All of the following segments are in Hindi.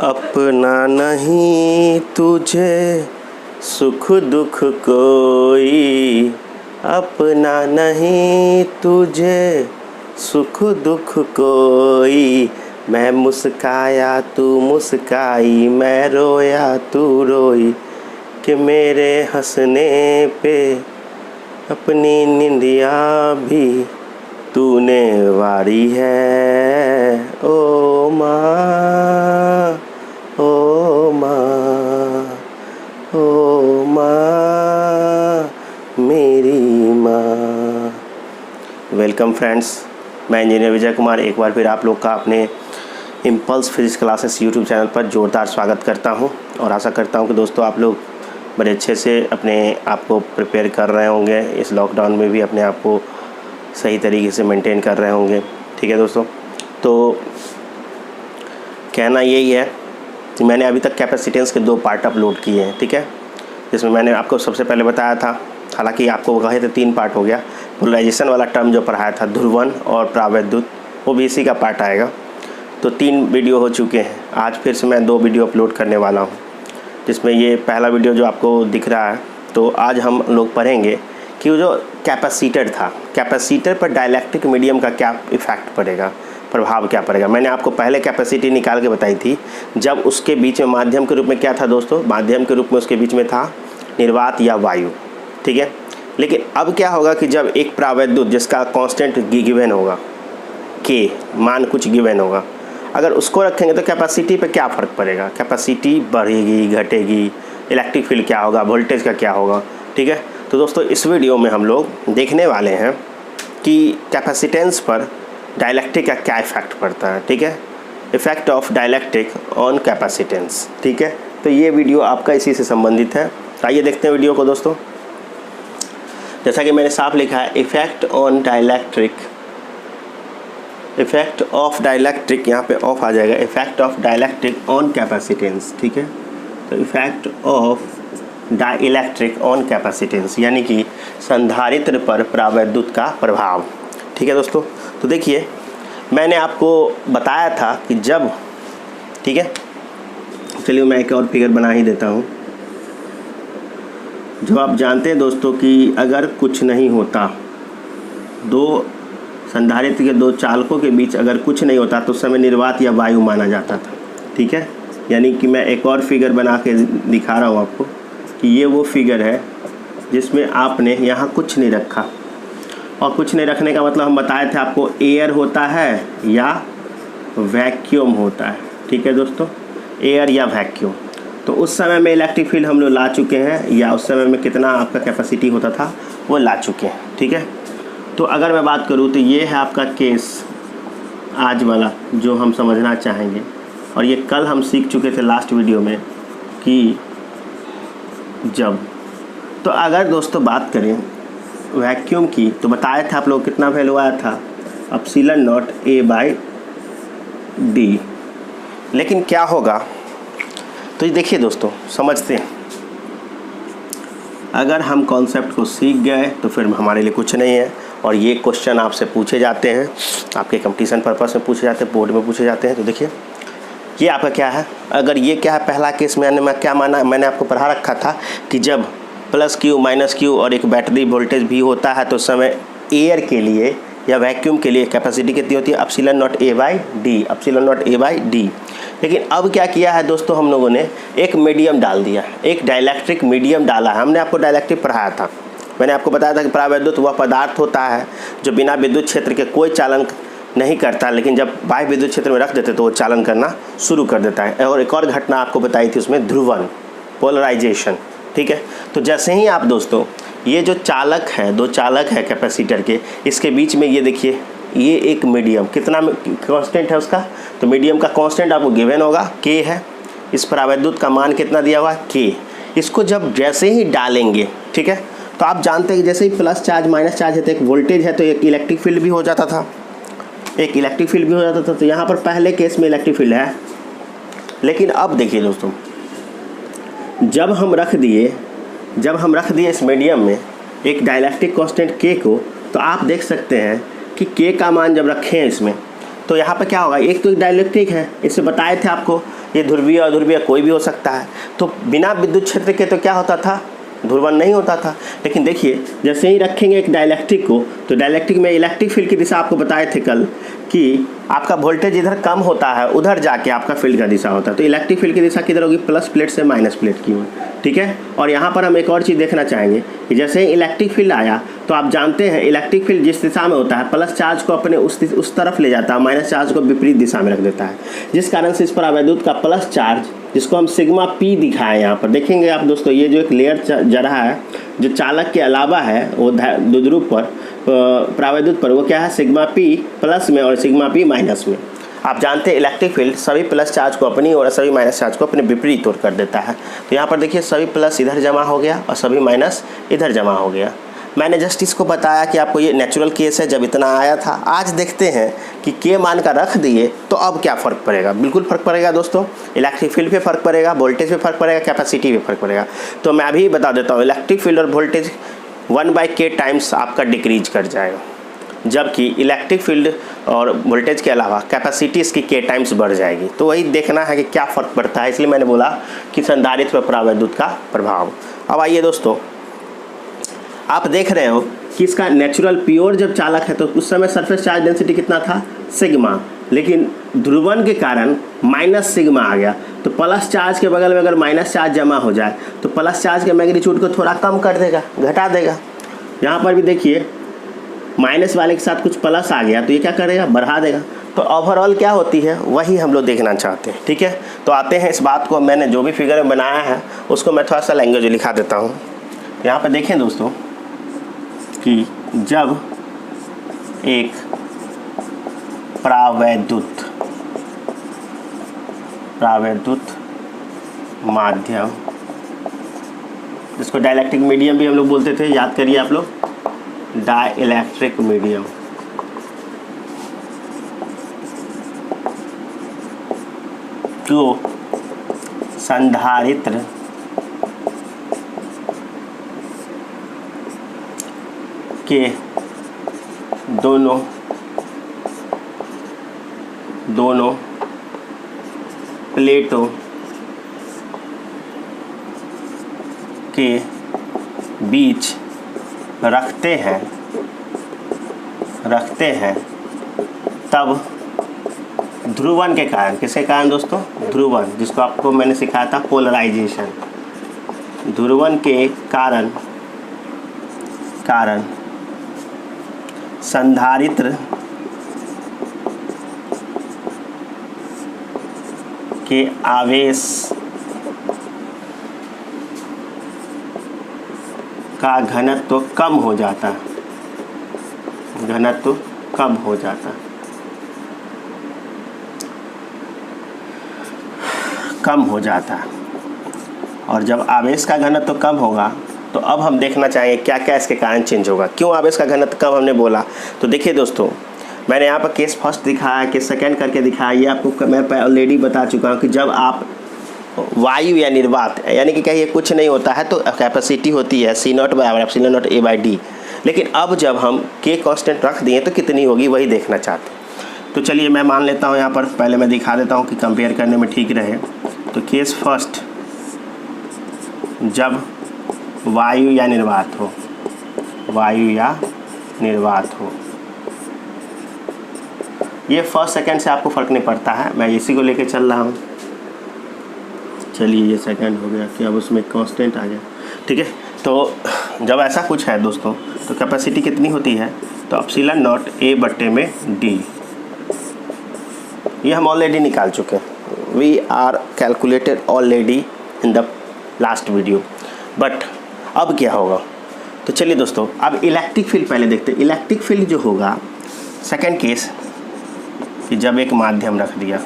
अपना नहीं तुझे सुख दुख कोई, अपना नहीं तुझे सुख दुख कोई। मैं मुस्काया तू मुस्काई, मैं रोया तू रोई, कि मेरे हंसने पे अपनी निंदिया भी तूने वारी है। ओ माँ, ओ माँ, ओ माँ, मेरी माँ। वेलकम फ्रेंड्स, मैं इंजीनियर विजय कुमार एक बार फिर आप लोग का अपने impulse physics classes YouTube channel पर जोरदार स्वागत करता हूं और आशा करता हूं कि दोस्तों आप लोग बड़े अच्छे से अपने आप को प्रिपेयर कर रहे होंगे। इस लॉकडाउन में भी अपने आप को सही तरीके से मेंटेन कर रहे होंगे। ठीक है दोस्तों, तो कहना यही है कि मैंने अभी तक कैपेसिटेंस के 2 पार्ट अपलोड किए हैं। ठीक है, जिसमें मैंने आपको सबसे पहले बताया था, हालांकि आपको कहे थे 3 पार्ट हो गया। पोलराइजेशन वाला टर्म जो पढ़ाया था, ध्रुवन और प्रावैद्युत, वो भी इसी का पार्ट आएगा। तो 3 वीडियो हो चुके हैं। आज फिर से मैं 2 वीडियो अपलोड करने वाला हूँ, जिसमें ये पहला वीडियो जो आपको दिख रहा है, तो आज हम लोग पढ़ेंगे कि वो जो कैपेसिटर था, कैपेसिटर पर डाइलेक्ट्रिक मीडियम का क्या इफ़ेक्ट पड़ेगा, प्रभाव क्या पड़ेगा। मैंने आपको पहले कैपेसिटी निकाल के बताई थी, जब उसके बीच में माध्यम के रूप में क्या था दोस्तों, माध्यम के रूप में उसके बीच में था निर्वात या वायु। ठीक है, लेकिन अब क्या होगा कि जब एक प्रावैद्युत जिसका कांस्टेंट गिवन होगा, के मान कुछ गिवन होगा, अगर उसको रखेंगे तो कैपेसिटी पे क्या फ़र्क पड़ेगा, कैपेसिटी बढ़ेगी घटेगी, इलेक्ट्रिक फील्ड क्या होगा, वोल्टेज का क्या होगा। ठीक है, तो दोस्तों इस वीडियो में हम लोग देखने वाले हैं कि कैपेसिटेंस पर डाइलेक्ट्रिक का क्या इफ़ेक्ट पड़ता है। ठीक है, effect of dielectric on capacitance. ठीक है, तो ये वीडियो आपका इसी से संबंधित है। आइए देखते हैं वीडियो को दोस्तों। जैसा कि मैंने साफ लिखा है, effect on dielectric, effect of dielectric, यहाँ पे ऑफ आ जाएगा, effect of dielectric on capacitance. ठीक है, तो effect of dielectric on capacitance यानी कि संधारित्र पर प्रावैद्युत का प्रभाव। ठीक है दोस्तों, तो देखिए मैंने आपको बताया था कि जब, ठीक है, चलिए मैं एक और फिगर बना ही देता हूँ। जो आप जानते हैं दोस्तों कि अगर कुछ नहीं होता, 2 संधारित्र के 2 चालकों के बीच अगर कुछ नहीं होता तो उस समय निर्वात या वायु माना जाता था। ठीक है, यानी कि मैं एक और फिगर बना के दिखा रहा हूँ आपको कि ये वो फिगर है जिसमें आपने यहाँ कुछ नहीं रखा, और कुछ नहीं रखने का मतलब हम बताए थे आपको, एयर होता है या वैक्यूम होता है। ठीक है दोस्तों, एयर या वैक्यूम। तो उस समय में इलेक्ट्रिक फील्ड हम लोग ला चुके हैं, या उस समय में कितना आपका कैपेसिटी होता था वो ला चुके हैं। ठीक है, तो अगर मैं बात करूँ तो ये है आपका केस आज वाला जो हम समझना चाहेंगे, और ये कल हम सीख चुके थे लास्ट वीडियो में कि जब, तो अगर दोस्तों बात करें वैक्यूम की, तो बताया था आप लोग कितना वैल्यू आया था, एप्सिलॉन नॉट A/d। लेकिन क्या होगा, तो ये देखिए दोस्तों समझते हैं, अगर हम कॉन्सेप्ट को सीख गए तो फिर हमारे लिए कुछ नहीं है। और ये क्वेश्चन आपसे पूछे जाते हैं, आपके कंपटीशन पर्पस में पूछे जाते हैं, बोर्ड में पूछे जाते हैं। तो देखिए ये आपका क्या है, अगर ये क्या है, पहला केस में मैं क्या माना, मैंने आपको पढ़ा रखा था कि जब +Q -Q और एक बैटरी वोल्टेज भी होता है तो उस समय एयर के लिए या वैक्यूम के लिए कैपेसिटी कितनी होती है, epsilon not A/d, epsilon not A/d। लेकिन अब क्या किया है दोस्तों, हम लोगों ने एक मीडियम डाल दिया, एक डाइलेक्ट्रिक मीडियम डाला है। हमने आपको डाइलेक्ट्रिक पढ़ाया था, मैंने आपको बताया था कि प्रावैद्युत वह पदार्थ होता है जो बिना विद्युत क्षेत्र के कोई चालन नहीं करता, लेकिन जब बाह्य विद्युत क्षेत्र में रख देते तो वो चालन करना शुरू कर देता है। और एक और घटना आपको बताई थी उसमें, ध्रुवन, पोलराइजेशन। ठीक है, तो जैसे ही आप दोस्तों ये जो चालक है, 2 चालक है कैपेसिटर के, इसके बीच में ये देखिए, ये एक मीडियम, कितना कांस्टेंट है उसका, तो मीडियम का कांस्टेंट आपको गिवन होगा, के है। इस प्रावैद्युत का मान कितना दिया हुआ है, के। इसको जब जैसे ही डालेंगे, ठीक है, तो आप जानते हैं कि जैसे ही प्लस चार्ज माइनस चार्ज है तो एक वोल्टेज है, तो एक इलेक्ट्रिक फील्ड भी हो जाता था, एक इलेक्ट्रिक फील्ड भी हो जाता था। तो यहाँ पर पहले केस में इलेक्ट्रिक फील्ड है। लेकिन अब देखिए दोस्तों, जब हम रख दिए इस मीडियम में एक डाइलेक्ट्रिक कांस्टेंट के को, तो आप देख सकते हैं कि के का मान जब रखें इसमें, तो यहाँ पे क्या होगा, एक तो डाइलेक्ट्रिक है, इससे बताए थे आपको, ये ध्रुवीय अध्रुवीय कोई भी हो सकता है। तो बिना विद्युत क्षेत्र के तो क्या होता था, ध्रुवण नहीं होता था। लेकिन देखिए जैसे ही रखेंगे एक डाइलेक्ट्रिक को, तो डाइलेक्ट्रिक में इलेक्ट्रिक फील्ड की दिशा आपको बताए थे कल कि आपका वोल्टेज इधर कम होता है, उधर जाके आपका फील्ड का दिशा होता है। तो इलेक्ट्रिक फील्ड की दिशा किधर होगी, प्लस प्लेट से माइनस प्लेट की ओर, ठीक है। और यहाँ पर हम एक और चीज़ देखना चाहेंगे कि जैसे ही इलेक्ट्रिक फील्ड आया तो आप जानते हैं इलेक्ट्रिक फील्ड जिस दिशा में होता है प्लस चार्ज को अपने उस तरफ ले जाता है, माइनस चार्ज को विपरीत दिशा में रख देता है, जिस कारण से इस पर आवेदूत का प्लस चार्ज, जिसको हम सिग्मा पी दिखाएं, यहाँ पर देखेंगे आप दोस्तों, ये जो एक लेयर जा रहा है जो चालक के अलावा है वो द्विध्रुव पर प्रावैद्युत पर, वो क्या है, सिग्मा पी प्लस में और सिग्मा पी माइनस में। आप जानते हैं इलेक्ट्रिक फील्ड सभी प्लस चार्ज को अपनी और सभी माइनस चार्ज को अपने विपरीत ओर कर देता है। तो यहाँ पर देखिए सभी प्लस इधर जमा हो गया और सभी माइनस इधर जमा हो गया। मैंने जस्ट इसको बताया कि आपको ये नेचुरल केस है, जब इतना आया था। आज देखते हैं कि के मान का रख दिए तो अब क्या फ़र्क पड़ेगा। बिल्कुल फ़र्क पड़ेगा दोस्तों, इलेक्ट्रिक फील्ड पे फ़र्क पड़ेगा, वोल्टेज पे फ़र्क पड़ेगा, कैपेसिटी पे फ़र्क पड़ेगा। तो मैं अभी बता देता हूँ, इलेक्ट्रिक फील्ड और वोल्टेज 1/k टाइम्स आपका डिक्रीज कर जाएगा, जबकि इलेक्ट्रिक फील्ड और वोल्टेज के अलावा कैपेसिटी इसकी k टाइम्स बढ़ जाएगी। तो वही देखना है कि क्या फ़र्क पड़ता है, इसलिए मैंने बोला कि संधारित्र पर प्रावैद्युत का प्रभाव। अब आइए दोस्तों, आप देख रहे हो कि इसका नेचुरल प्योर जब चालक है तो उस समय सरफेस चार्ज डेंसिटी कितना था, सिग्मा, लेकिन ध्रुवण के कारण माइनस सिग्मा आ गया। तो प्लस चार्ज के बगल में अगर माइनस चार्ज जमा हो जाए तो प्लस चार्ज के मैग्नीट्यूड को थोड़ा कम कर देगा, घटा देगा। यहाँ पर भी देखिए माइनस वाले के साथ कुछ प्लस आ गया तो ये क्या करेगा, बढ़ा देगा। तो ओवरऑल क्या होती है वही हम लोग देखना चाहते हैं, ठीक है। तो आते हैं इस बात को, मैंने जो भी फिगर में बनाया है उसको मैं थोड़ा सा लैंग्वेज लिखा देता हूँ। यहाँ पर देखें दोस्तों कि जब एक प्रावैद्युत माध्यम, जिसको डाइलेक्ट्रिक मीडियम भी हम लोग बोलते थे, याद करिए आप लोग, डाइलेक्ट्रिक मीडियम, जो संधारित्र के दोनों प्लेटों के बीच रखते हैं तब ध्रुवण के कारण, किसके कारण दोस्तों, ध्रुवण, जिसको आपको मैंने सिखाया था पोलराइजेशन, ध्रुवण के कारण संधारित्र के आवेश का घनत्व कम हो जाता, और जब आवेश का घनत्व कम होगा तो अब हम देखना चाहेंगे क्या क्या इसके कारण चेंज होगा। क्यों आवेश का घनत्व कम हमने बोला, तो देखिए दोस्तों, मैंने यहाँ पर केस फर्स्ट दिखाया, केस सेकंड करके दिखाया। ये आपको मैं ऑलरेडी बता चुका हूँ कि जब आप वायु या निर्वात, यानी कि कहिए कुछ नहीं होता है तो कैपेसिटी होती है C0/ε0A/d, लेकिन अब जब हम k कांस्टेंट रख दिए तो कितनी होगी वही देखना चाहते हैं। तो चलिए मैं मान लेता हूँ, यहाँ पर पहले मैं दिखा देता हूँ कि कंपेयर करने में ठीक रहे। तो केस फर्स्ट, जब वायु या निर्वात हो, ये फर्स्ट सेकंड से आपको फ़र्क नहीं पड़ता है, मैं इसी को लेके चल रहा हूँ। चलिए ये सेकंड हो गया कि अब उसमें कांस्टेंट आ गया, ठीक है। तो जब ऐसा कुछ है दोस्तों तो कैपेसिटी कितनी होती है, तो ε0A/d, ये हम ऑलरेडी निकाल चुके हैं, we are calculated already in the last video. But अब क्या होगा, तो चलिए दोस्तों अब इलेक्ट्रिक फील्ड पहले देखते हैं। इलेक्ट्रिक फील्ड जो होगा, सेकंड केस कि जब एक माध्यम रख दिया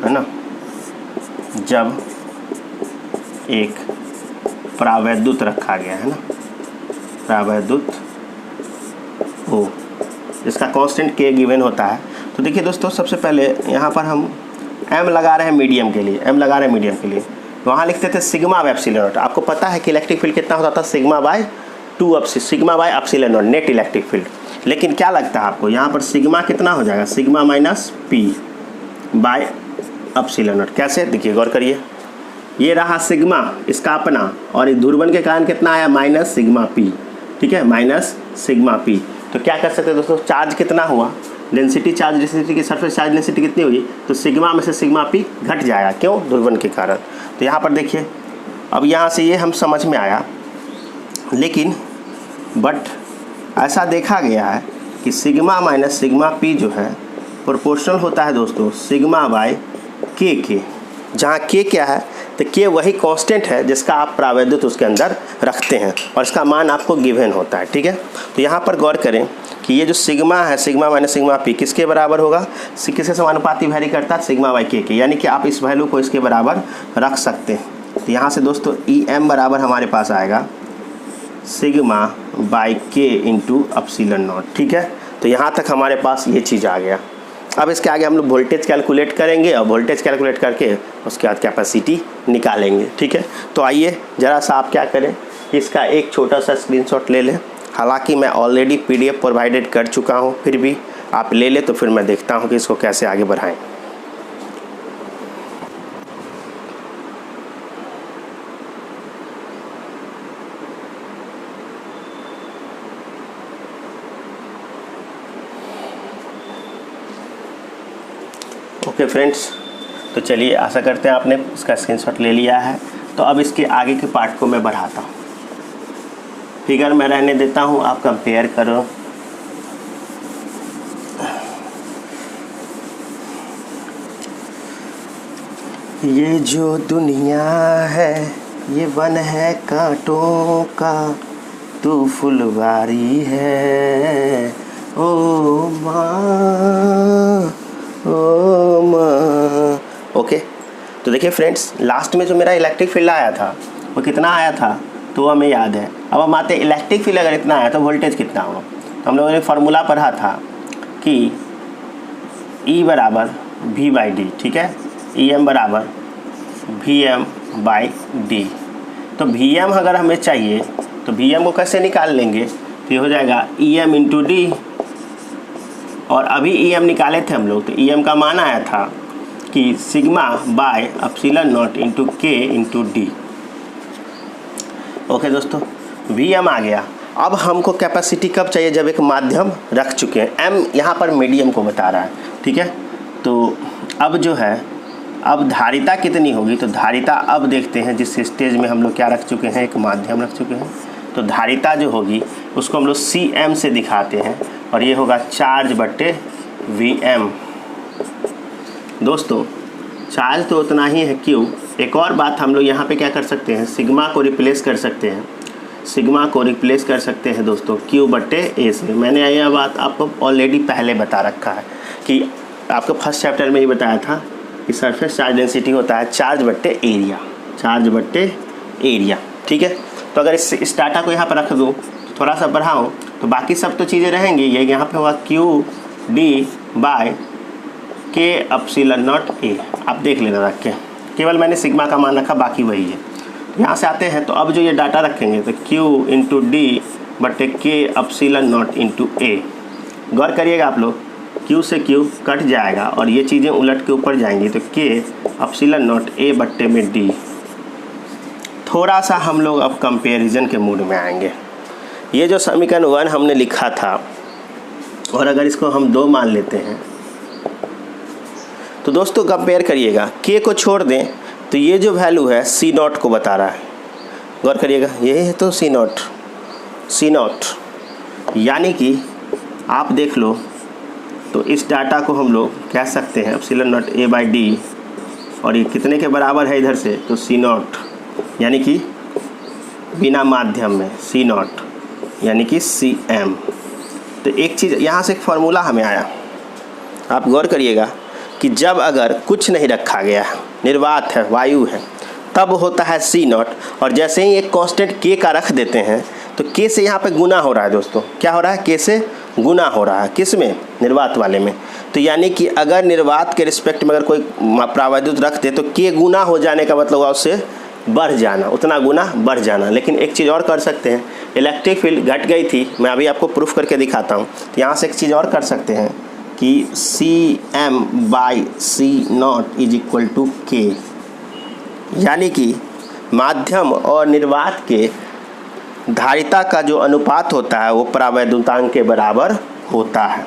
है ना, जब एक प्रावैद्युत रखा गया है ना, प्रावैद्युत हो, इसका कांस्टेंट k गिवन होता है। तो देखिए दोस्तों, सबसे पहले यहाँ पर हम m लगा रहे हैं मीडियम के लिए, वहाँ लिखते थे σ/ε0। आपको पता है कि इलेक्ट्रिक फील्ड कितना होता था, σ/2 σ/ε0 नेट इलेक्ट्रिक फील्ड। लेकिन क्या लगता है आपको यहाँ पर सिग्मा कितना हो जाएगा, sigma minus P by epsilon not. कैसे, देखिए गौर करिए, ये रहा सिग्मा इसका अपना, और इस ध्रुवन के कारण कितना आया, माइनस सिग्मा पी। ठीक है, माइनस सिग्मा पी। तो क्या कर सकते हैं दोस्तों, चार्ज कितना हुआ, डेंसिटी, चार्ज डेंसिटी की सरफेस चार्ज डेंसिटी कितनी हुई, तो सिग्मा में से सिग्मा पी घट जाएगा, क्यों, ध्रुवन के कारण। तो यहाँ पर देखिए, अब यहाँ से ये हम समझ में आया, लेकिन बट ऐसा देखा गया है कि सिग्मा माइनस सिग्मा पी जो है प्रोपोर्शनल होता है दोस्तों सिग्मा बाय के, जहाँ के क्या है, तो के वही कांस्टेंट है जिसका आप प्रावैद्युत उसके अंदर रखते हैं, और इसका मान आपको गिवन होता है। ठीक है, तो यहाँ पर गौर करें कि ये जो सिग्मा है, सिग्मा माइनस सिग्मा पी किसके बराबर होगा, किसके समानुपाती वैरी करता है, सिग्मा बाई के, यानी कि आप इस वैल्यू को इसके बराबर रख सकते हैं। तो यहाँ से दोस्तों ई एम बराबर हमारे पास आएगा सिग्मा बाई के इंटू एप्सिलॉन नॉट। ठीक है, तो यहाँ तक हमारे पास ये चीज़ आ गया। अब इसके आगे हम लोग वोल्टेज कैलकुलेट करेंगे, और वोल्टेज कैलकुलेट करके उसके बाद कैपेसिटी निकालेंगे। ठीक है, तो आइए ज़रा सा आप क्या करें, इसका एक छोटा सा स्क्रीनशॉट ले लें। हालांकि मैं ऑलरेडी PDF प्रोवाइडेड कर चुका हूँ, फिर भी आप ले लें तो फिर मैं देखता हूँ कि इसको कैसे आगे बढ़ाएं। ओके फ्रेंड्स, तो चलिए, आशा करते हैं आपने इसका स्क्रीनशॉट ले लिया है। तो अब इसके आगे के पार्ट को मैं बढ़ाता हूँ। फिगर मैं रहने देता हूँ, आप कंपेयर करो। ये जो दुनिया है ये वन है कांटों का, तू फुलवारी है ओ माँ, ओ माँ। ओके, तो देखिए फ्रेंड्स, लास्ट में जो मेरा इलेक्ट्रिक फील्ड आया था वो कितना आया था, तो हमें याद है। अब हम आते हैं इलेक्ट्रिक फील्ड अगर इतना आया तो वोल्टेज कितना होगा। तो हम लोगों ने फार्मूला पढ़ा था कि E बराबर V बाई डी। ठीक है, ई एम बराबर वी एम बाई डी। तो वी एम अगर हमें चाहिए तो वी एम को कैसे निकाल लेंगे, तो ये हो जाएगा ई एम इंटू डी, और अभी ई एम निकाले थे हम लोग, तो ई एम का मान आया था कि sigma by epsilon not into के इंटू डी। ओके दोस्तों, वी एम आ गया। अब हमको कैपेसिटी कब चाहिए, जब एक माध्यम रख चुके हैं। एम यहाँ पर मीडियम को बता रहा है। ठीक है, तो अब जो है, अब धारिता कितनी होगी, तो धारिता अब देखते हैं, जिस स्टेज में हम लोग क्या रख चुके हैं, एक माध्यम रख चुके हैं, तो धारिता जो होगी उसको हम लोग सी एम से दिखाते हैं, और ये होगा चार्ज बट्टे वी एम। दोस्तों चार्ज तो उतना ही है क्यू। एक और बात हम लोग यहाँ पे क्या कर सकते हैं, सिग्मा को रिप्लेस कर सकते हैं, सिग्मा को रिप्लेस कर सकते हैं दोस्तों क्यू बट्टे ए से। मैंने यह बात आपको ऑलरेडी पहले बता रखा है कि आपको फर्स्ट चैप्टर में ही बताया था कि सरफेस चार्ज डेंसिटी होता है चार्ज बट्टे एरिया, चार्ज बट्टे एरिया। ठीक है, तो अगर इस डाटा को यहाँ पर रख दूँ, थोड़ा सा बढ़ाऊँ, तो बाकी सब तो चीज़ें रहेंगी। ये यहाँ पे होगा क्यू डी बाय के एप्सिलॉन नॉट ए। आप देख लेना रख के, केवल मैंने सिग्मा का मान रखा, बाकी वही है। यहाँ से आते हैं, तो अब जो ये डाटा रखेंगे तो Q इंटू डी बटे के एप्सिलॉन नॉट इंटू ए। गौर करिएगा आप लोग, Q से Q कट जाएगा और ये चीज़ें उलट के ऊपर जाएंगी, तो के एप्सिलॉन नॉट ए बट्टे में डी। थोड़ा सा हम लोग अब कंपेरिजन के मूड में आएंगे। ये जो समीकरण 1 हमने लिखा था, और अगर इसको हम 2 मान लेते हैं, तो दोस्तों कंपेयर करिएगा, के को छोड़ दें तो ये जो वैल्यू है सी नॉट को बता रहा है। गौर करिएगा, ये है तो सी नॉट, यानी कि आप देख लो, तो इस डाटा को हम लोग कह सकते हैं epsilon not a by D, और ये कितने के बराबर है इधर से, तो सी नॉट, यानी कि बिना माध्यम में सी नॉट, यानी कि सी एम। तो एक चीज़ यहाँ से एक फार्मूला हमें आया, आप गौर करिएगा कि जब अगर कुछ नहीं रखा गया है, निर्वात है, वायु है, तब होता है सी नॉट, और जैसे ही एक कांस्टेंट के का रख देते हैं तो के से यहाँ पे गुना हो रहा है दोस्तों। क्या हो रहा है, के से गुना हो रहा है, किस में, निर्वात वाले में। तो यानी कि अगर निर्वात के रिस्पेक्ट में अगर कोई प्रावैद्युत रख दे तो के गुना हो जाने का मतलब होगा उससे बढ़ जाना, उतना गुना बढ़ जाना। लेकिन एक चीज़ और कर सकते हैं, इलेक्ट्रिक फील्ड घट गई थी, मैं अभी आपको प्रूफ करके दिखाता हूँ। तो यहाँ से एक चीज़ और कर सकते हैं कि CM/C0 = K, यानी कि माध्यम और निर्वात के धारिता का जो अनुपात होता है वो परावैद्युतांक के बराबर होता है,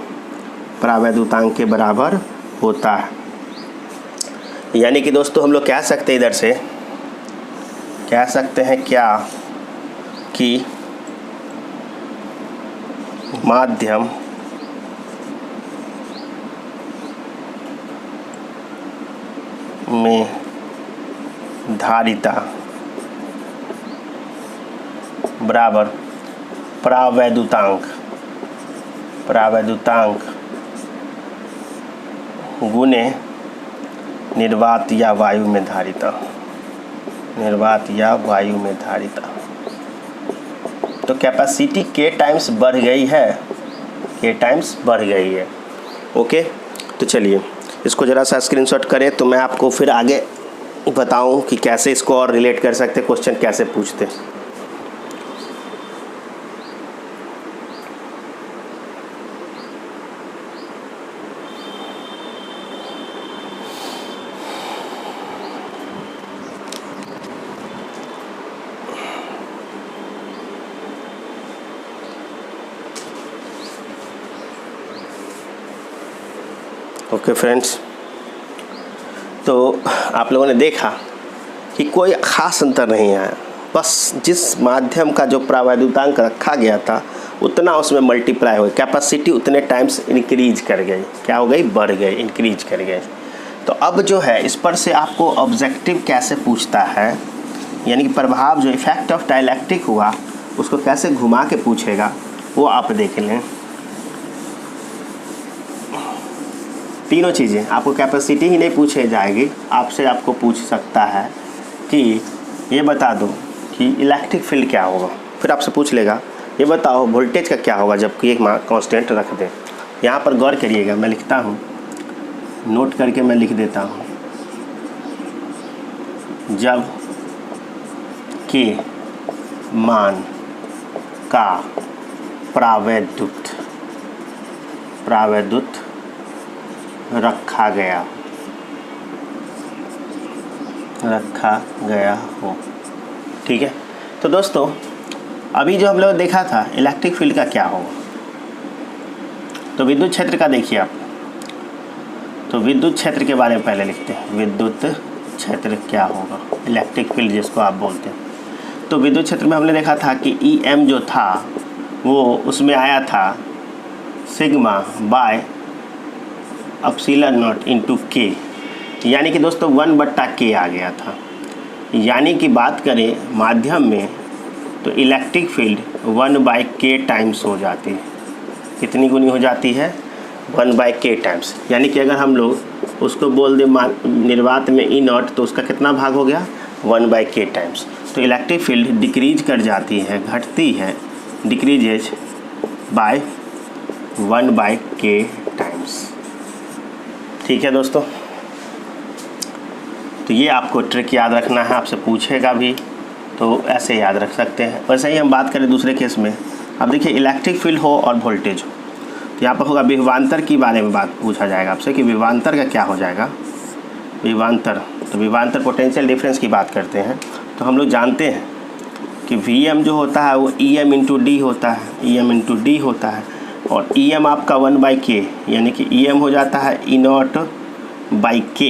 परावैद्युतांक के बराबर होता है। यानी कि दोस्तों हम लोग कह सकते हैं, इधर से कह सकते हैं क्या कि माध्यम में धारिता बराबर परावैद्युतांक गुने निर्वात या वायु में धारिता, निर्वात या वायु में धारिता। तो कैपेसिटी K टाइम्स बढ़ गई है, K टाइम्स बढ़ गई है। ओके, तो चलिए इसको ज़रा सा स्क्रीनशॉट करें तो मैं आपको फिर आगे बताऊं कि कैसे इसको और रिलेट कर सकते, क्वेश्चन कैसे पूछते। ओके फ्रेंड्स, तो आप लोगों ने देखा कि कोई ख़ास अंतर नहीं है, बस जिस माध्यम का जो परावैद्युतांक रखा गया था उतना उसमें मल्टीप्लाई हो, कैपेसिटी उतने टाइम्स इंक्रीज कर गई, क्या हो गई, बढ़ गई, इंक्रीज कर गई। तो अब जो है इस पर से आपको ऑब्जेक्टिव कैसे पूछता है, यानी कि प्रभाव जो इफेक्ट ऑफ डाइलेक्ट्रिक हुआ उसको कैसे घुमा के पूछेगा वो आप देख लें। तीनों चीज़ें आपको कैपेसिटी ही नहीं पूछे जाएगी, आपको पूछ सकता है कि ये बता दो कि इलेक्ट्रिक फील्ड क्या होगा, फिर आपसे पूछ लेगा ये बताओ वोल्टेज का क्या होगा जबकि एक कांस्टेंट रख दें। यहाँ पर गौर करिएगा, मैं लिखता हूँ, नोट करके मैं लिख देता हूँ, जब के मान का परावैद्युत रखा गया हो। ठीक है, तो दोस्तों अभी जो हम लोग देखा था इलेक्ट्रिक फील्ड का क्या होगा, तो विद्युत क्षेत्र का देखिए आप। तो विद्युत क्षेत्र के बारे में पहले लिखते हैं, विद्युत क्षेत्र क्या होगा, इलेक्ट्रिक फील्ड जिसको आप बोलते हैं। तो विद्युत क्षेत्र में हमने देखा था कि EM जो था वो उसमें आया था σ/ε0 × K, यानी कि दोस्तों 1/K आ गया था। यानी कि बात करें माध्यम में तो इलेक्ट्रिक फील्ड 1/K टाइम्स हो जाती है। कितनी गुनी हो जाती है, 1/K टाइम्स। यानी कि अगर हम लोग उसको बोल दें निर्वात में E0 तो उसका कितना भाग हो गया, 1/K टाइम्स। तो इलेक्ट्रिक फील्ड डिक्रीज कर जाती है, घटती है, डिक्रीजेज बाय 1/K टाइम्स। ठीक है दोस्तों, तो ये आपको ट्रिक याद रखना है, आपसे पूछेगा भी तो ऐसे याद रख सकते हैं। वैसे ही हम बात करें दूसरे केस में, अब देखिए इलेक्ट्रिक फील्ड हो और वोल्टेज हो, तो यहाँ पर होगा विभवांतर के बारे में बात पूछा जाएगा आपसे कि विभवांतर का क्या हो जाएगा, विभवांतर। तो विभवांतर पोटेंशियल डिफरेंस की बात करते हैं, तो हम लोग जानते हैं कि VM जो होता है वो EM × D होता है, EM × D होता है, और EM आपका 1/K, यानी कि EM हो जाता है E0/K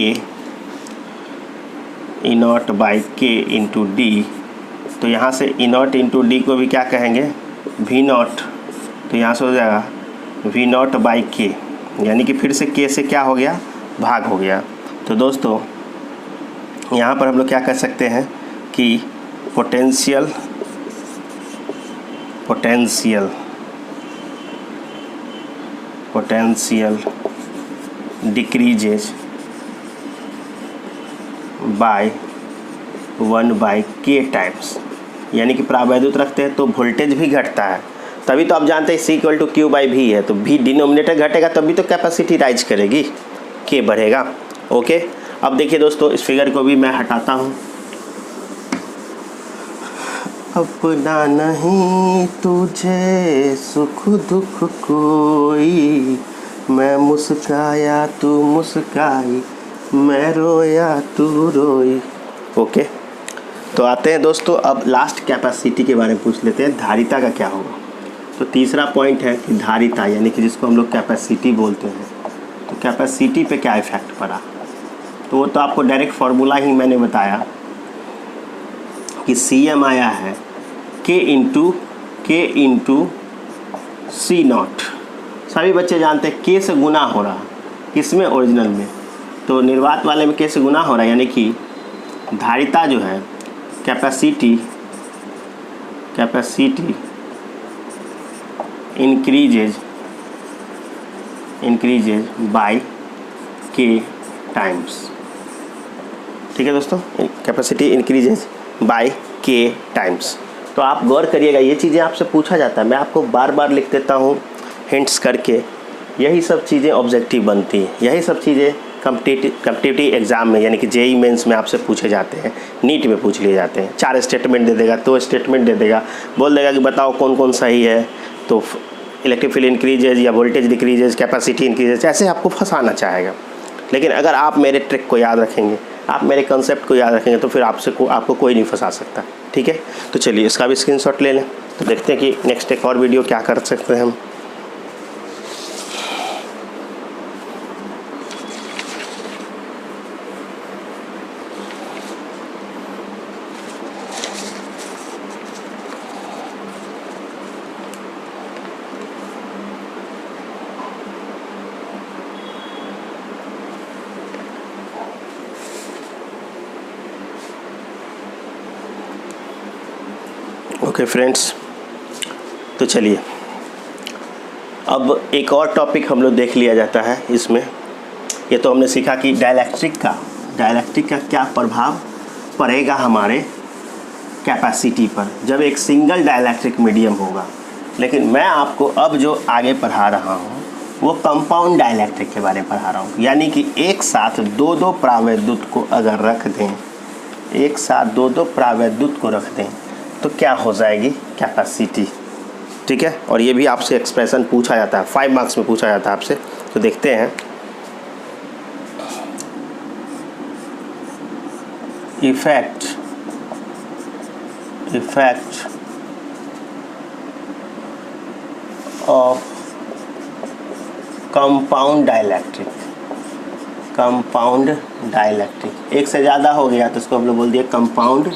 × D। तो यहाँ से E0 × D को भी क्या कहेंगे, V0, तो यहाँ से हो जाएगा V0/K, यानी कि फिर से K से क्या हो गया, भाग हो गया। तो दोस्तों यहाँ पर हम लोग क्या कर सकते हैं कि potential decreases bye 1/K times, यानी कि परावैद्युत रखते हैं तो वोल्टेज भी घटता है। तभी तो आप जानते हैं C = Q/V है, तो V डिनोमिनेटर घटेगा तभी तो कैपेसिटी राइज करेगी, K बढ़ेगा। ओके, अब देखिए दोस्तों इस फिगर को भी मैं हटाता हूँ, अपना नहीं तुझे सुख दुख कोई, मैं मुस्काया तू मुस्काई, मैं रोया तू रोई। ओके, तो आते हैं दोस्तों, अब लास्ट कैपेसिटी के बारे में पूछ लेते हैं, धारिता का क्या होगा। तो तीसरा पॉइंट है कि धारिता यानी कि जिसको हम लोग कैपेसिटी बोलते हैं, तो कैपेसिटी पे क्या इफेक्ट पड़ा। तो वो तो आपको डायरेक्ट फार्मूला ही मैंने बताया कि CM आया है K इंटू सी नॉट। सभी बच्चे जानते हैं K से गुना हो रहा, किसमें, ओरिजिनल में। तो निर्वात वाले में K से गुना हो रहा है, यानी कि धारिता जो है capacity increases by K times. ठीक है दोस्तों, capacity increases by K times. तो आप गौर करिएगा, ये चीज़ें आपसे पूछा जाता है, मैं आपको बार बार लिख देता हूँ हिंट्स करके। यही सब चीज़ें ऑब्जेक्टिव बनती हैं, यही सब चीज़ें कॉम्पिटिटिव एग्ज़ाम में यानी कि JEE मेंस में आपसे पूछे जाते हैं, नीट में पूछ लिए जाते हैं। 4 स्टेटमेंट दे देगा, 2 स्टेटमेंट दे देगा, बोल देगा कि बताओ कौन कौन सही है। तो इलेक्ट्रिक फील्ड इंक्रीजेज या वोल्टेज डिक्रीजेज, कैपेसिटी इंक्रीजेज, ऐसे आपको फंसाना चाहेगा। लेकिन अगर आप मेरे ट्रिक को याद रखेंगे, आप मेरे कंसेप्ट को याद रखेंगे, तो फिर आपको कोई नहीं फंसा सकता। ठीक है, तो चलिए इसका भी स्क्रीनशॉट ले लें, तो देखते हैं कि नेक्स्ट एक और वीडियो क्या कर सकते हैं हम। ओके फ्रेंड्स, तो चलिए अब एक और टॉपिक हम लोग देख लिया जाता है इसमें। ये तो हमने सीखा कि डाइलेक्ट्रिक का क्या प्रभाव पड़ेगा हमारे कैपेसिटी पर जब एक सिंगल डाइलेक्ट्रिक मीडियम होगा। लेकिन मैं आपको अब जो आगे पढ़ा रहा हूँ वो कंपाउंड डाइलेक्ट्रिक के बारे में पढ़ा रहा हूँ, यानी कि एक साथ दो प्रावैद्युत को अगर रख दें, एक साथ दो प्रावैद्युत को रख दें तो क्या हो जाएगी, कैपेसिटी। ठीक है, और ये भी आपसे एक्सप्रेशन पूछा जाता है, 5 मार्क्स में पूछा जाता है आपसे। तो देखते हैं, इफेक्ट ऑफ कंपाउंड डाइलेक्ट्रिक। एक से ज़्यादा हो गया तो इसको हम लोग बोल दिए compound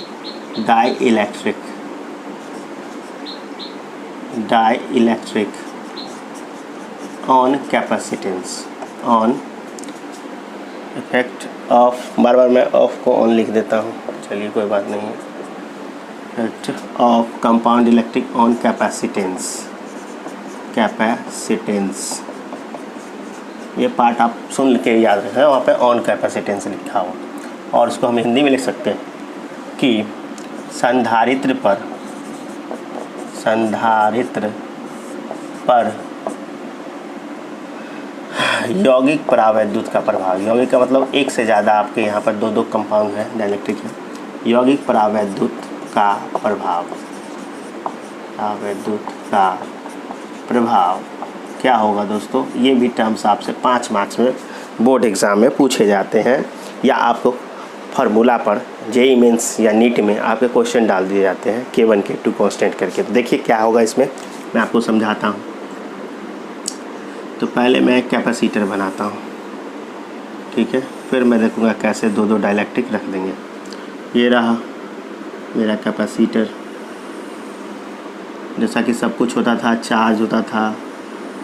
dielectric on capacitance, on effect of, बार मैं ऑफ को ऑन लिख देता हूँ, चलिए कोई बात नहीं है। Effect of compound electric on capacitance, ये पार्ट आप सुन के याद रखें, वहाँ पे ऑन कैपेसिटेंस लिखा हो। और उसको हम हिंदी में लिख सकते हैं कि संधारित्र पर यौगिक परावैद्युत का प्रभाव। यौगिक का मतलब एक से ज़्यादा आपके यहाँ पर दो कंपाउंड है, डाइलेक्ट्रिक है। यौगिक परावैद्युत का प्रभाव क्या होगा दोस्तों। ये भी टर्म्स आपसे 5 मार्क्स में बोर्ड एग्ज़ाम में पूछे जाते हैं, या आपको फार्मूला पर JEE मेंस या नीट में आपके क्वेश्चन डाल दिए जाते हैं K1 K2 कांस्टेंट करके। तो देखिए क्या होगा इसमें, मैं आपको समझाता हूँ। तो पहले मैं एक कैपेसिटर बनाता हूँ, ठीक है, फिर मैं देखूँगा कैसे दो डाइलेक्ट्रिक रख देंगे। ये रहा मेरा कैपेसिटर, जैसा कि सब कुछ होता था, चार्ज होता था,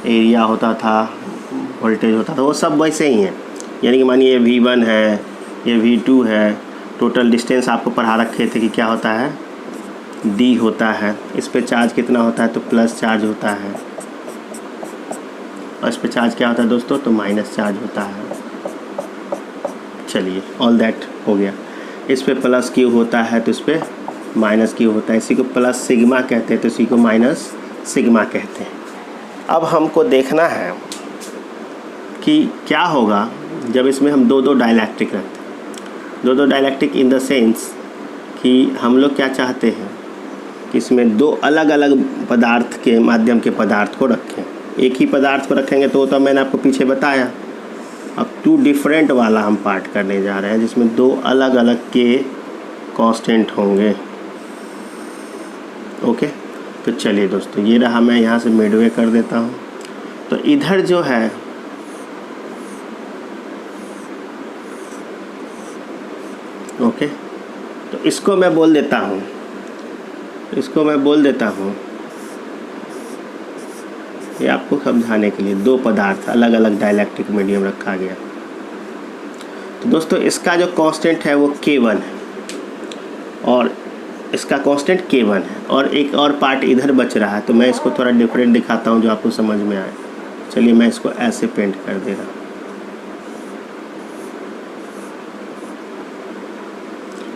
एरिया होता था, वोल्टेज होता था, वो सब वैसे ही हैं। यानी कि मानिए ये V1 है, ये V2 है, टोटल डिस्टेंस आपको पढ़ा रखे थे कि क्या होता है, D होता है। इस पे चार्ज कितना होता है, तो प्लस चार्ज होता है, और इस पे चार्ज क्या होता है दोस्तों, तो माइनस चार्ज होता है। चलिए ऑल दैट हो गया। इस पे प्लस Q होता है, तो इस पे माइनस Q होता है। इसी को प्लस सिग्मा कहते हैं, तो इसी को माइनस सिग्मा कहते हैं। अब हमको देखना है कि क्या होगा जब इसमें हम दो डाइलेक्ट्रिक रखते हैं। दो डाइलेक्ट्रिक इन द सेंस कि हम लोग क्या चाहते हैं कि इसमें दो अलग अलग पदार्थ के माध्यम के पदार्थ को रखें। एक ही पदार्थ को रखेंगे तो वो तो मैंने आपको पीछे बताया। अब 2 डिफरेंट वाला हम पार्ट करने जा रहे हैं जिसमें 2 अलग अलग के कांस्टेंट होंगे। ओके, तो चलिए दोस्तों, ये रहा, मैं यहाँ से मिडवे कर देता हूँ। तो इधर जो है ओके, तो इसको मैं बोल देता हूँ, ये आपको समझाने के लिए 2 पदार्थ अलग अलग डाइलेक्ट्रिक मीडियम रखा गया। तो दोस्तों इसका जो कांस्टेंट है वो K1 है और इसका कांस्टेंट K1 है और एक और पार्ट इधर बच रहा है। तो मैं इसको थोड़ा डिफरेंट दिखाता हूँ जो आपको समझ में आए। चलिए मैं इसको ऐसे पेंट कर दे रहा हूँ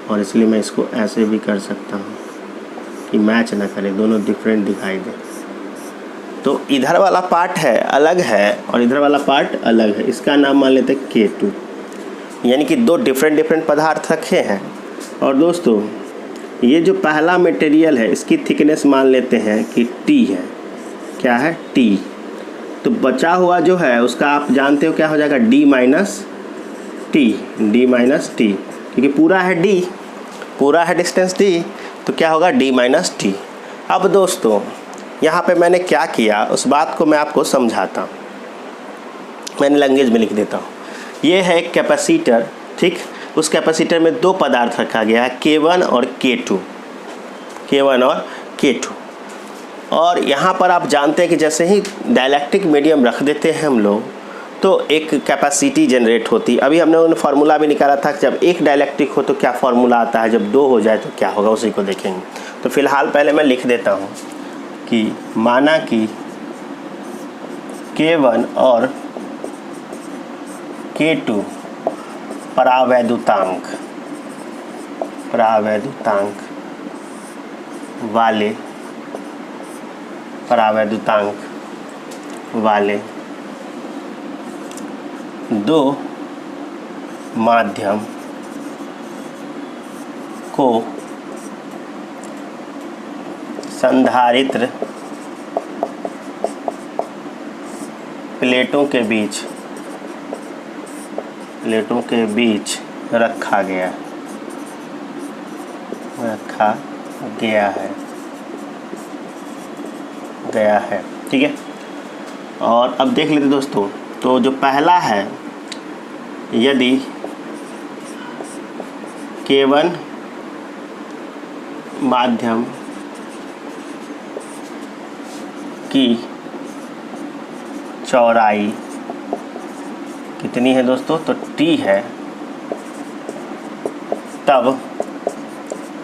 और इसलिए मैं इसको ऐसे भी कर सकता हूँ कि मैच ना करे, दोनों डिफरेंट दिखाई दे। तो इधर वाला पार्ट है अलग है और इधर वाला पार्ट अलग है। इसका नाम मान लेते हैं K2, यानी कि 2 डिफरेंट पदार्थ रखे हैं। और दोस्तों ये जो पहला मटेरियल है इसकी थिकनेस मान लेते हैं कि T है। क्या है? T। तो बचा हुआ जो है उसका आप जानते हो क्या हो जाएगा? D माइनस टी, क्योंकि पूरा है D, पूरा है डिस्टेंस D, तो क्या होगा? D minus T. अब दोस्तों यहाँ पे मैंने क्या किया उस बात को मैं आपको समझाता हूँ। मैंने लैंग्वेज में लिख देता हूँ। ये है एक कैपेसिटर, ठीक। उस कैपेसिटर में 2 पदार्थ रखा गया है, K1 और K2, और यहाँ पर आप जानते हैं कि जैसे ही डाइलेक्ट्रिक मीडियम रख देते हैं हम लोग तो एक कैपेसिटी जनरेट होती। अभी हमने उन्हें फार्मूला भी निकाला था कि जब एक डाइलेक्ट्रिक हो तो क्या फार्मूला आता है, जब 2 हो जाए तो क्या होगा, उसी को देखेंगे। तो फिलहाल पहले मैं लिख देता हूँ कि माना कि K1 और K2 परावैद्युतांक वाले 2 माध्यम को संधारित्र प्लेटों के बीच रखा गया है, ठीक है। और अब देख लेते दोस्तों, तो जो पहला है, यदि K1 माध्यम की चौड़ाई कितनी है दोस्तों? तो T है, तब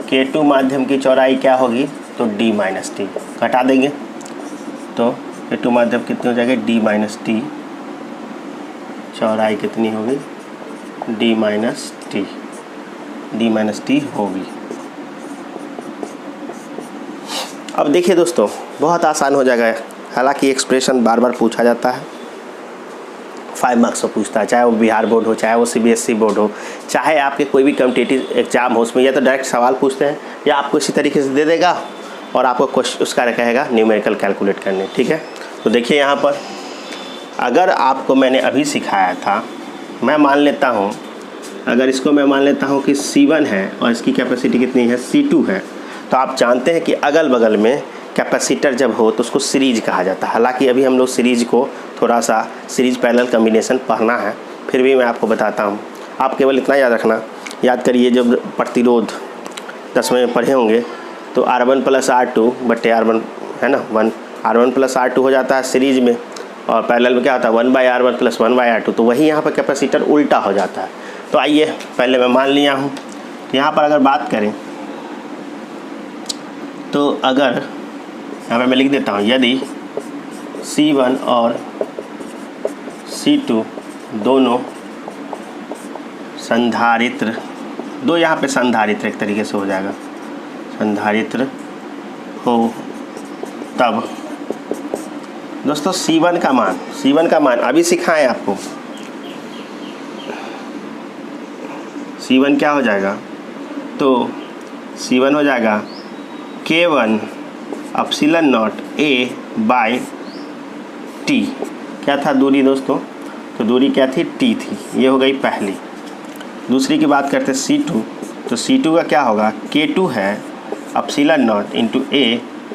K2 माध्यम की चौड़ाई क्या होगी? तो D माइनस टी। घटा देंगे तो K2 माध्यम कितनी हो जाएगी? D minus T. चौड़ाई कितनी होगी? D माइनस टी होगी। अब देखिए दोस्तों, बहुत आसान हो जाएगा। हालांकि एक्सप्रेशन बार बार पूछा जाता है, 5 मार्क्स में पूछता है, चाहे वो बिहार बोर्ड हो, चाहे वो CBSE बोर्ड हो, चाहे आपके कोई भी कॉम्पिटिटिव एग्जाम हो, उसमें या तो डायरेक्ट सवाल पूछते हैं या आपको इसी तरीके से दे देगा और आपको क्वेश्चन उसका कहेगा न्यूमेरिकल कैलकुलेट करने, ठीक है। तो देखिए यहाँ पर अगर आपको मैंने अभी सिखाया था, मैं मान लेता हूँ, अगर इसको मैं मान लेता हूँ कि C1 है और इसकी कैपेसिटी कितनी है? C2 है। तो आप जानते हैं कि अगल बगल में कैपेसिटर जब हो तो उसको सीरीज कहा जाता है। हालांकि अभी हम लोग सीरीज को थोड़ा सा सीरीज पैरेलल कम्बिनेशन पढ़ना है, फिर भी मैं आपको बताता हूँ। आप केवल इतना याद रखना, याद करिए जब प्रतिरोध 10वें में पढ़े होंगे तो R1 + R2 बटे R1 है ना, 1 R1 + R2 हो जाता है सीरीज में, और पैरेलल में क्या होता है? 1/R1 + 1/R2। तो वही यहाँ पर कैपेसिटर उल्टा हो जाता है। तो आइए पहले मैं मान लिया हूँ। यहाँ पर अगर बात करें तो अगर यहाँ पर मैं लिख देता हूँ, यदि C1 और C2 दोनों संधारित्र, दो यहाँ पे संधारित्र एक तरीके से हो जाएगा, संधारित्र हो, तब दोस्तों C1 का मान अभी सिखाएं आपको। C1 क्या हो जाएगा? तो C1 हो जाएगा K1 epsilon naught A by T। क्या था दूरी दोस्तों? तो दूरी क्या थी? T थी। ये हो गई पहली। दूसरी की बात करते हैं C2। तो C2 का क्या होगा? K2 है एप्सिलॉन नॉट इंटू A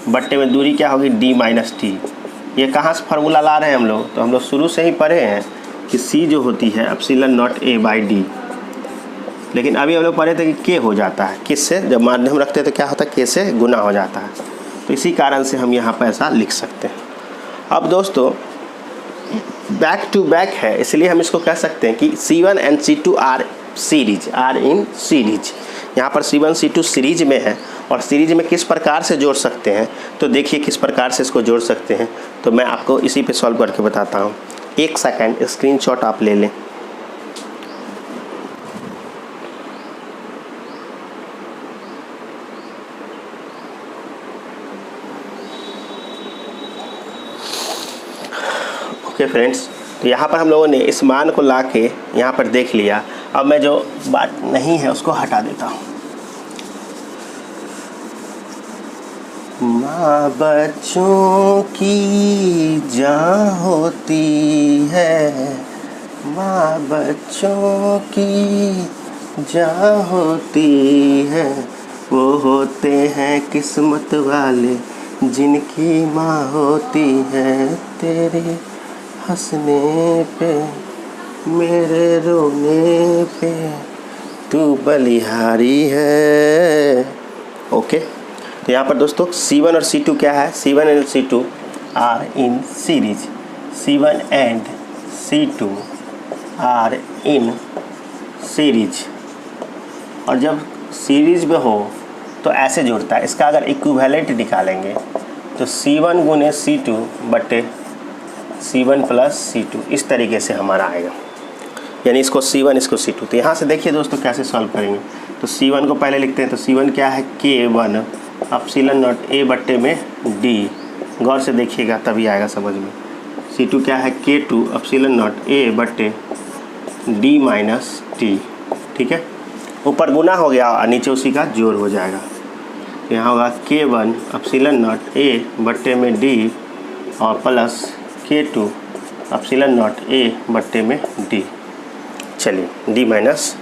बट्टे में दूरी क्या होगी? D minus T। ये कहाँ से फार्मूला ला रहे हैं हम लोग? तो हम लोग शुरू से ही पढ़े हैं कि C जो होती है epsilon naught A by D। लेकिन अभी हम लोग पढ़े थे कि K हो जाता है। किससे? जब माध्यम रखते हैं तो क्या होता है? K से गुना हो जाता है। तो इसी कारण से हम यहाँ पर ऐसा लिख सकते हैं। अब दोस्तों बैक टू बैक है, इसलिए हम इसको कह सकते हैं कि C1 and C2 are in series. यहाँ पर C1 C2 सीरीज में है और सीरीज में किस प्रकार से जोड़ सकते हैं? तो देखिए किस प्रकार से इसको जोड़ सकते हैं। तो मैं आपको इसी पे सॉल्व करके बताता हूँ। एक सेकंड स्क्रीनशॉट आप ले लें। ओके फ्रेंड्स, तो यहाँ पर हम लोगों ने इस मान को ला के यहाँ पर देख लिया। अब मैं जो बात नहीं है उसको हटा देता हूँ। माँ बच्चों की जान होती है, माँ बच्चों की जान होती है, वो होते हैं किस्मत वाले जिनकी माँ होती है। तेरे हंसने पे मेरे रोने पे तू बलिहारी है। ओके, तो यहाँ पर दोस्तों C1 और C2 क्या है? C1 and C2 are in series. C1 and C2 are in series. और जब सीरीज में हो तो ऐसे जुड़ता है। इसका अगर इक्विवेलेंट निकालेंगे तो C1 गुने C2 बटे C1 प्लस C2, इस तरीके से हमारा आएगा। यानी इसको C1 इसको C2। तो यहाँ से देखिए दोस्तों कैसे सॉल्व करेंगे। तो C1 को पहले लिखते हैं। तो C1 क्या है? K1 एप्सिलॉन नॉट A बट्टे में D। गौर से देखिएगा तभी आएगा समझ में। C2 क्या है? K2 एप्सिलॉन नॉट A बट्टे D माइनस T। ठीक है, ऊपर गुना हो गया और नीचे उसी का जोड़ हो जाएगा। यहाँ होगा K1 एप्सिलॉन नॉट A बट्टे में D और plus K2 epsilon naught A बट्टे में D। चलिए D माइनस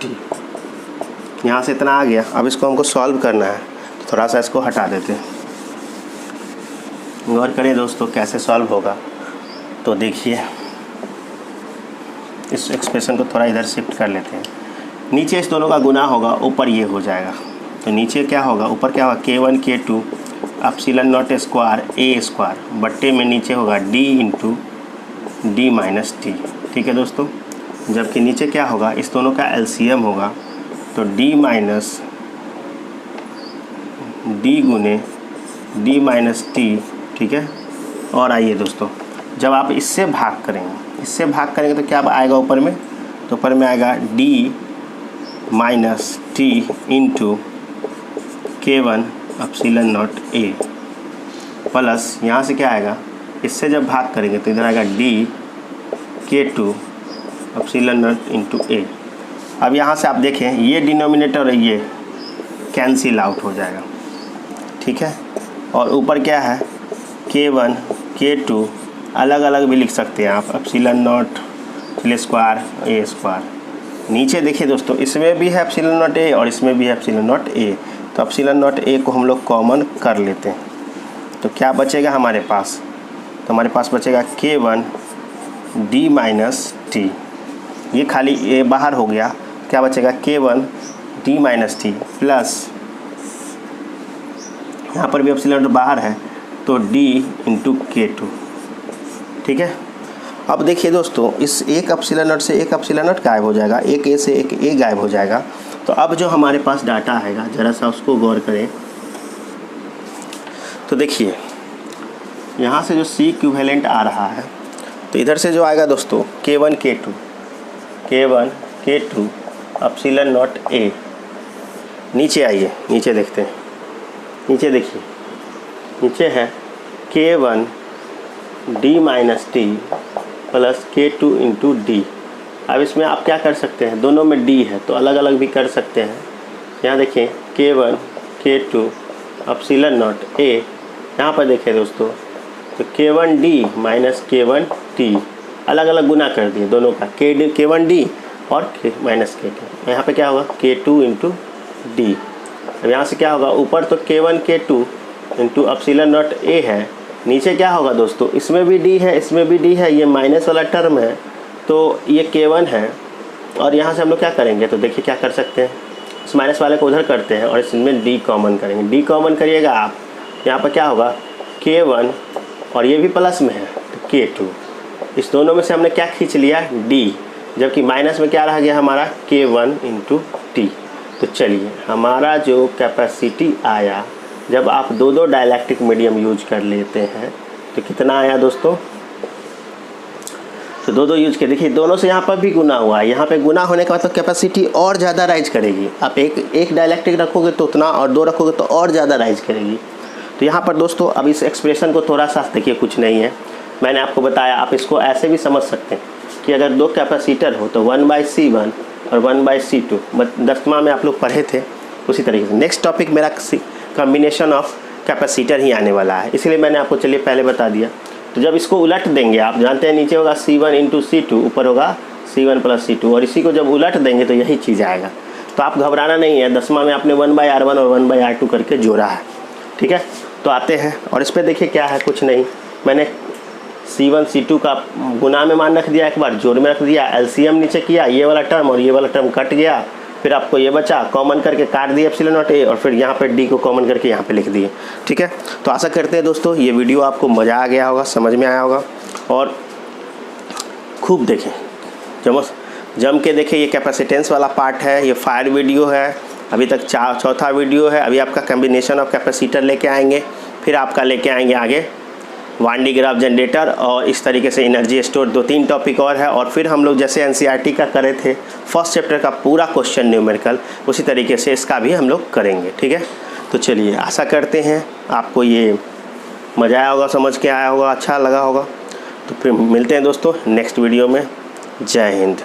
T, यहाँ से इतना आ गया। अब इसको हमको सॉल्व करना है तो थोड़ा सा इसको हटा देते हैं। गौर करें दोस्तों कैसे सॉल्व होगा। तो देखिए इस एक्सप्रेशन को थोड़ा इधर शिफ्ट कर लेते हैं। नीचे इस दोनों का गुना होगा, ऊपर ये हो जाएगा। तो नीचे क्या होगा? ऊपर क्या होगा? K1 K2 epsilon not square A square बट्टे में नीचे होगा D into D minus T। ठीक है दोस्तों, जबकि नीचे क्या होगा? इस दोनों का LCM होगा तो D माइनस D गुने D माइनस T। ठीक है, और आइए दोस्तों जब आप इससे भाग करेंगे तो क्या आएगा ऊपर में? तो ऊपर में आएगा D minus T into K1 epsilon naught A plus यहाँ से क्या आएगा? इससे जब भाग करेंगे तो इधर आएगा D K2 epsilon not into A। अब यहाँ से आप देखें ये डिनोमिनेटर और ये कैंसिल आउट हो जाएगा। ठीक है, और ऊपर क्या है? K1 K2 अलग अलग भी लिख सकते हैं आप, epsilon not square A square. नीचे देखिए दोस्तों इसमें भी है एप्सिलॉन नॉट A और इसमें भी है एप्सिलॉन नॉट A। तो एप्सिलॉन नॉट A को हम लोग कॉमन कर लेते हैं तो क्या बचेगा हमारे पास? तो हमारे पास बचेगा K1 D माइनस T। ये खाली A बाहर हो गया, क्या बचेगा? K1 D minus T plus यहाँ पर भी एप्सिलॉन बाहर है तो D इंटू K2। ठीक है, अब देखिए दोस्तों इस एक एप्सिलॉन नॉट से एक एप्सिलॉन नॉट गायब हो जाएगा, एक A से एक A गायब हो जाएगा। तो अब जो हमारे पास डाटा आएगा ज़रा सा उसको गौर करें। तो देखिए यहाँ से जो C इक्विवेलेंट आ रहा है तो इधर से जो आएगा दोस्तों K1 K2 epsilon naught A। नीचे आइए, नीचे देखते हैं। नीचे देखिए, नीचे है K1 D minus T plus K2 into D। अब इसमें आप क्या कर सकते हैं? दोनों में D है तो अलग अलग भी कर सकते हैं। यहाँ देखिए K1 K2 epsilon not a, यहाँ पर देखिए दोस्तों, तो K1D माइनस K1T अलग अलग गुना कर दिए दोनों का, K1D और माइनस K2। यहाँ पे क्या होगा K2 इंटू डी। अब यहाँ से क्या होगा, ऊपर तो K1 K2 into epsilon not a है, नीचे क्या होगा दोस्तों, इसमें भी डी है, इसमें भी डी है, ये माइनस वाला टर्म है तो ये K1 है। और यहाँ से हम लोग क्या करेंगे, तो देखिए क्या कर सकते हैं, इस माइनस वाले को उधर करते हैं और इसमें डी कॉमन करेंगे। डी कॉमन करिएगा आप, यहाँ पर क्या होगा K1 और ये भी प्लस में है तो K2, इस दोनों में से हमने क्या खींच लिया D, जबकि माइनस में क्या रह गया हमारा K1 इंटू टी। तो चलिए हमारा जो कैपेसिटी आया जब आप दो डाइलेक्ट्रिक मीडियम यूज कर लेते हैं तो कितना आया दोस्तों, तो दो यूज के देखिए, दोनों से यहाँ पर भी गुना हुआ है, यहाँ पे गुना होने के बाद तो कैपेसिटी और ज़्यादा राइज करेगी। आप एक डाइलेक्ट्रिक रखोगे तो उतना, और दो रखोगे तो और ज़्यादा राइज करेगी। तो यहाँ पर दोस्तों अब इस एक्सप्रेशन को थोड़ा सा देखिए, कुछ नहीं है, मैंने आपको बताया, आप इसको ऐसे भी समझ सकते हैं कि अगर दो कैपेसिटर हो तो 1/C1 और 1/C2, 10वां में आप लोग पढ़े थे उसी तरीके से। नेक्स्ट टॉपिक मेरा कम्बिनेशन ऑफ कैपेसिटर ही आने वाला है, इसलिए मैंने आपको चलिए पहले बता दिया। तो जब इसको उलट देंगे, आप जानते हैं नीचे होगा C1 इंटू C2, ऊपर होगा C1 प्लस C2, और इसी को जब उलट देंगे तो यही चीज़ आएगा। तो आप घबराना नहीं है, 10वां में आपने 1/R1 और 1/R2 करके जोड़ा है, ठीक है। तो आते हैं और इस पर देखिए क्या है, कुछ नहीं, मैंने C1 C2 का गुना में मान रख दिया, एक बार जोड़ में रख दिया, एलसीएम नीचे किया, ये वाला टर्म और ये वाला टर्म कट गया, फिर आपको ये बचा, कॉमन करके काट दिया एप्सिलॉन नॉट ए, और फिर यहाँ पे डी को कॉमन करके यहाँ पे लिख दिए, ठीक है। तो आशा करते हैं दोस्तों ये वीडियो आपको मज़ा आ गया होगा, समझ में आया होगा, और खूब देखें, जम के देखें। ये कैपेसिटेंस वाला पार्ट है, ये फायर वीडियो है, अभी तक चौथा वीडियो है। अभी आपका कम्बिनेशन ऑफ कैपेसिटर लेके आएंगे, फिर आपका लेके आएंगे आगे वान डी ग्राफ जनरेटर, और इस तरीके से एनर्जी स्टोर, 2-3 टॉपिक और है। और फिर हम लोग जैसे एनसीईआरटी का करे थे फर्स्ट चैप्टर का पूरा क्वेश्चन न्यूमेरिकल, उसी तरीके से इसका भी हम लोग करेंगे, ठीक है। तो चलिए आशा करते हैं आपको ये मज़ा आया होगा, समझ के आया होगा, अच्छा लगा होगा। तो फिर मिलते हैं दोस्तों नेक्स्ट वीडियो में। जय हिंद।